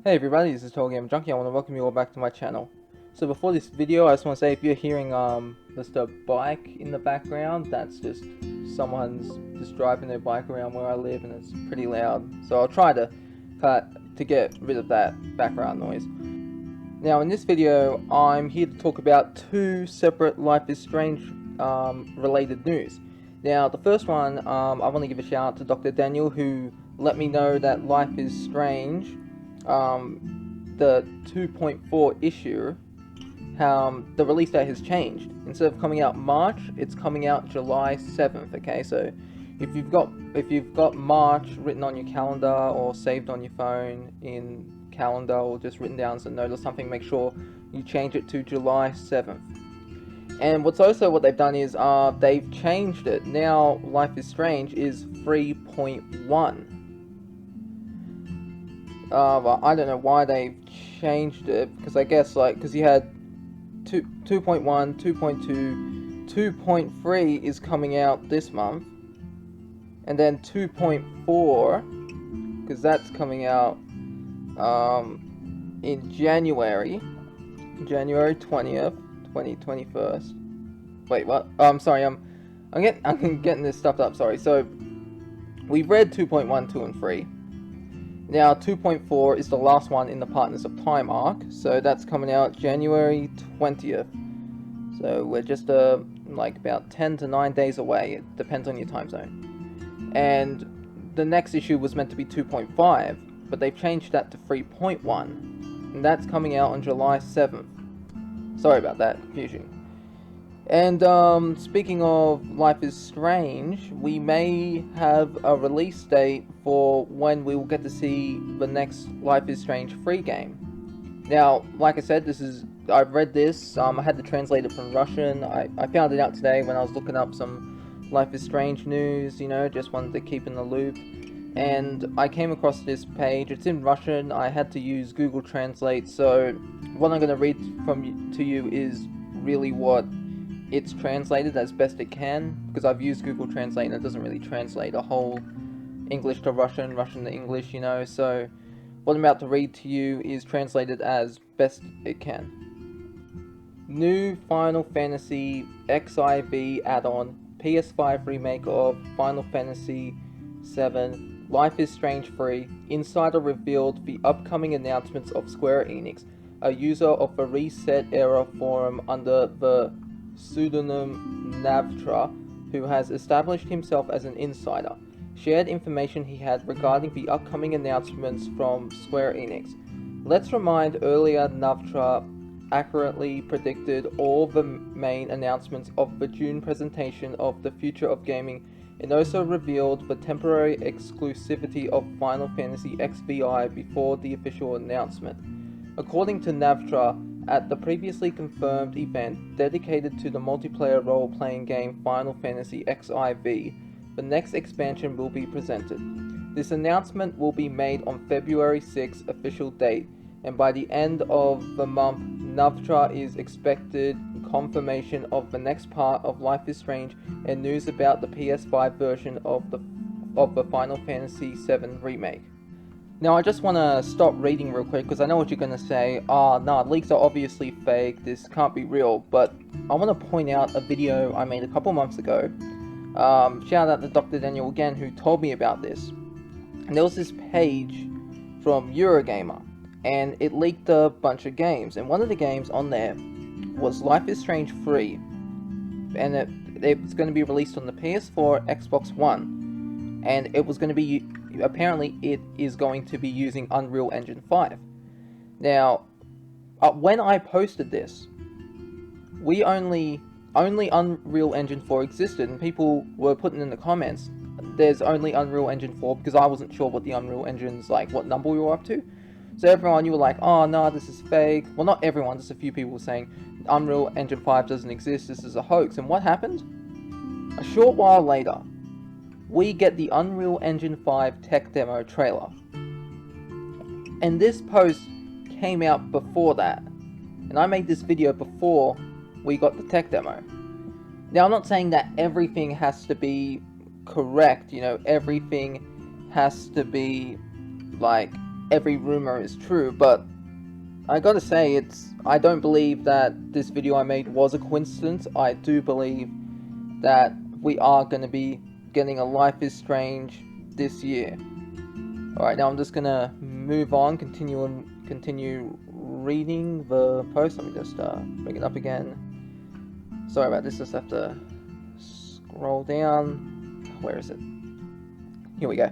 Hey everybody, this is TotalGamerJunkie. I want to welcome you all back to my channel. So before this video, I just want to say if you're hearing just a bike in the background, that's just someone's just driving their bike around where I live, and it's pretty loud. So I'll try to get rid of that background noise. Now in this video, I'm here to talk about two separate Life is Strange related news. Now the first one, I want to give a shout out to DrDaniel, who let me know that Life is Strange, the 2.4 issue, the release date has changed. Instead of coming out March, it's coming out July 7th. Okay, so if you've got March written on your calendar or saved on your phone in calendar or just written down as a note or something, make sure you change it to July 7th. And what they've done is they've changed it. Now Life is Strange is 3.1. I don't know why they've changed it, because I guess because you had 2.1, 2.2, 2.3 is coming out this month, and then 2.4, because that's coming out in January 20th, 2021st. Wait, what? I'm sorry, I'm getting this stuffed up. Sorry. So we've read 2.1, 2, and 3. Now 2.4 is the last one in the Partners of Time arc, so that's coming out January 20th. So we're just about 10 to 9 days away. It depends on your time zone. And the next issue was meant to be 2.5, but they've changed that to 3.1, and that's coming out on July 7th. Sorry about that confusion. And speaking of Life is Strange, we may have a release date for when we will get to see the next Life is Strange free game. Now, like I said, I've read this, I had to translate it from Russian. I found it out today when I was looking up some Life is Strange news, just wanted to keep in the loop. And I came across this page. It's in Russian. I had to use Google Translate, so what I'm going to read to you is really what it's translated as best it can, because I've used Google Translate and it doesn't really translate a whole English to Russian, Russian to English, so what I'm about to read to you is translated as best it can. New Final Fantasy XIV add-on, PS5 remake of Final Fantasy VII, Life is Strange free. Insider revealed the upcoming announcements of Square Enix. A user of the Reset Era forum under the pseudonym Navtra, who has established himself as an insider, shared information he had regarding the upcoming announcements from Square Enix. Let's remind earlier Navtra accurately predicted all the main announcements of the June presentation of the future of gaming, and also revealed the temporary exclusivity of Final Fantasy XVI before the official announcement. According to Navtra, at the previously confirmed event dedicated to the multiplayer role-playing game Final Fantasy XIV, the next expansion will be presented. This announcement will be made on February 6th official date, and by the end of the month, Navtra is expected confirmation of the next part of Life is Strange and news about the PS5 version of the Final Fantasy VII remake. Now I just want to stop reading real quick, because I know what you're going to say. Nah, leaks are obviously fake, this can't be real, but I want to point out a video I made a couple months ago. Shout out to DrDaniel again, who told me about this. And there was this page from Eurogamer, and it leaked a bunch of games, and one of the games on there was Life is Strange 3, and it's going to be released on the PS4, Xbox One, and it was going to be, apparently it is going to be using Unreal Engine 5. Now, when I posted this, only Unreal Engine 4 existed, and people were putting in the comments, there's only Unreal Engine 4, because I wasn't sure what the Unreal Engine's, what number we were up to. So everyone, you were like, oh no, this is fake. Well, not everyone, just a few people were saying Unreal Engine 5 doesn't exist, this is a hoax. And what happened? A short while later, we get the Unreal Engine 5 tech demo trailer. And this post came out before that. And I made this video before we got the tech demo. Now, I'm not saying that everything has to be correct, everything has to be, every rumor is true, but I gotta say, I don't believe that this video I made was a coincidence. I do believe that we are going to be getting a Life is Strange this year. Alright, now I'm just gonna move on, continue reading the post. Let me just bring it up again. Sorry about this, just have to scroll down. Where is it? Here we go.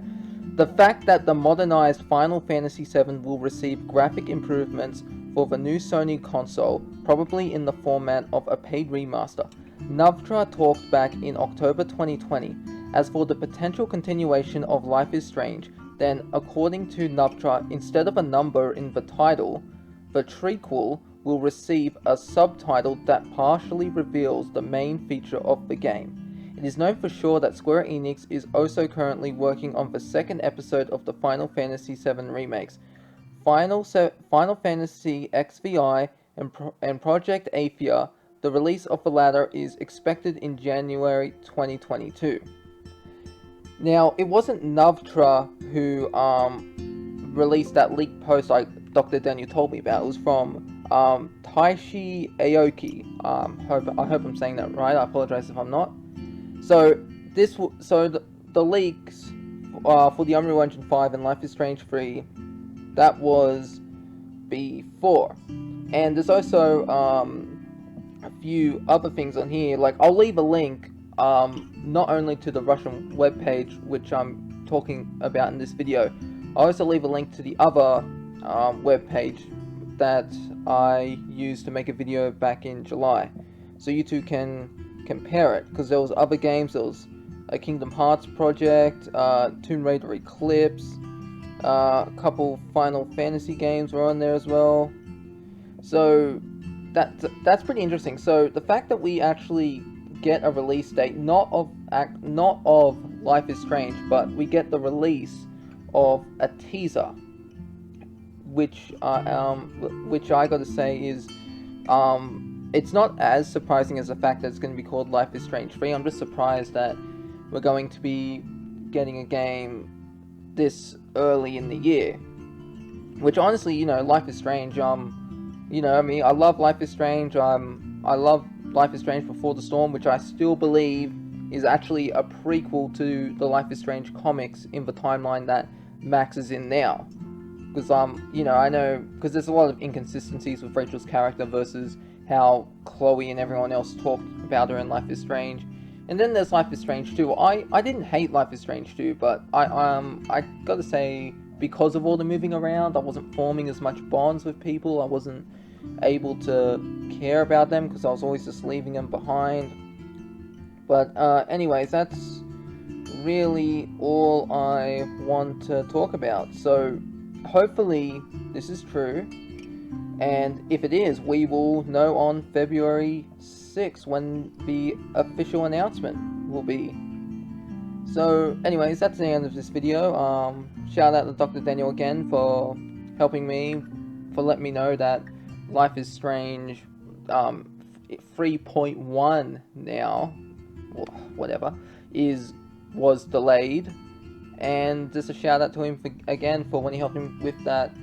The fact that the modernized Final Fantasy VII will receive graphic improvements for the new Sony console, probably in the format of a paid remaster. Navtra talked back in October 2020. As for the potential continuation of Life is Strange, then according to Navtra, instead of a number in the title, the trequel will receive a subtitle that partially reveals the main feature of the game. It is known for sure that Square Enix is also currently working on the second episode of the Final Fantasy VII remakes, Final Fantasy XVI and Project Athia. The release of the latter is expected in January 2022. Now, it wasn't Navtra who released that leaked post like DrDaniel told me about. It was from Taishi Aoki. I hope I'm saying that right. I apologize if I'm not. So the leaks for the Unreal Engine 5 and Life is Strange 3, that was before. And there's also a few other things on here. Like, I'll leave a link not only to the Russian webpage, which I'm talking about in this video. I'll also leave a link to the other webpage that I used to make a video back in July, so you two can compare it, because there was other games. There was a Kingdom Hearts project, Tomb Raider Eclipse, a couple Final Fantasy games were on there as well. So that's pretty interesting. So the fact that we actually get a release date, not of Life is Strange, but we get the release of a teaser, which I gotta say is it's not as surprising as the fact that it's going to be called Life is Strange 3. I'm just surprised that we're going to be getting a game this early in the year. Which honestly, you know, Life is Strange, you know, I mean, I love Life is Strange. I love Life is Strange Before the Storm, which I still believe is actually a prequel to the Life is Strange comics in the timeline that Max is in now. Because, you know, I know, because there's a lot of inconsistencies with Rachel's character versus how Chloe and everyone else talked about her in Life is Strange. And then there's Life is Strange 2. I didn't hate Life is Strange 2, but I gotta say, because of all the moving around, I wasn't forming as much bonds with people. I wasn't able to care about them because I was always just leaving them behind. But anyways, that's really all I want to talk about. So hopefully this is true, and if it is, we will know on February 6th when the official announcement will be. So anyways, that's the end of this video. Shout out to DrDaniel again for helping me, for letting me know that Life is Strange 3.1 now, or whatever, was delayed. And just a shout out to him again for when he helped him with that,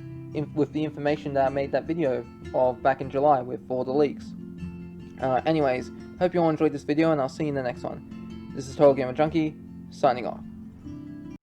with the information that I made that video of back in July with all the leaks. Anyways, hope you all enjoyed this video, and I'll see you in the next one. This is TotalGamerJunkie, signing off.